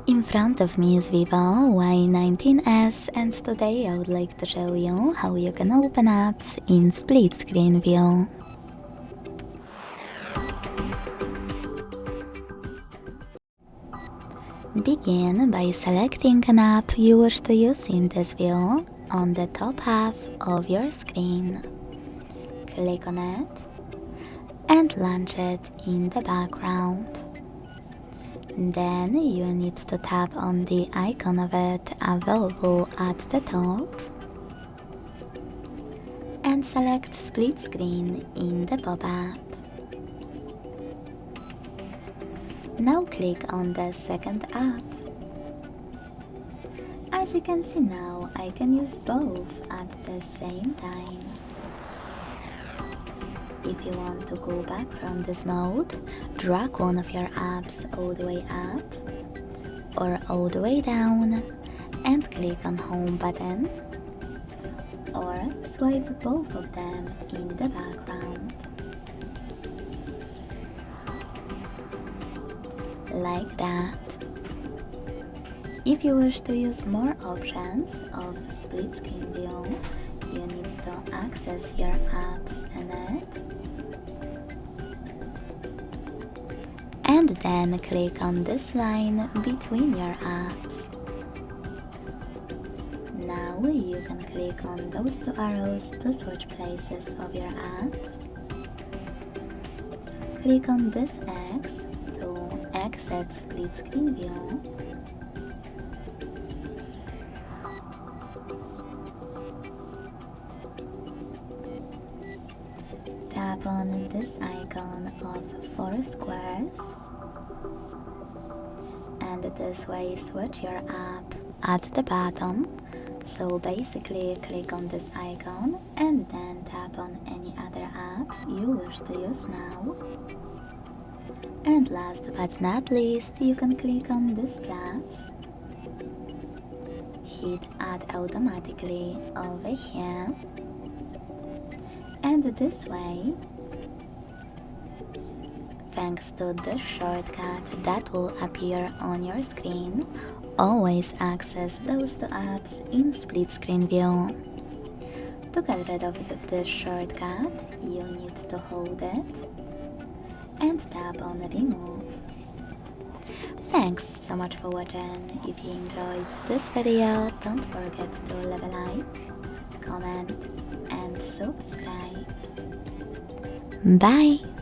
In front of me is VIVO Y19s, and today I would like to show you how you can open apps in split screen view. Begin by selecting an app you wish to use in this view on the top half of your screen. Click on it and launch it in the background. Then you need to tap on the icon of it available at the top and select split screen in the pop-up. Now click on the second app. As you can see now, I can use both at the same time. If you want to go back from this mode, drag one of your apps all the way up or all the way down and click on Home button, or swipe both of them in the background. Like that. If you wish to use more options of split screen view, you need to access your apps in it and then click on this line between your apps. Now you can click on those two arrows to switch places of your apps. Click on this X to exit split screen view. Tap on this icon of 4 squares and this way switch your app at the bottom. So basically click on this icon and then tap on any other app you wish to use now. And last but not least, you can click on this plus, hit add automatically over here, and this way, thanks to this shortcut that will appear on your screen, always access those two apps in split screen view. To get rid of this shortcut, you need to hold it and tap on remove. Thanks so much for watching. If you enjoyed this video, don't forget to leave a like, comment and subscribe. Bye!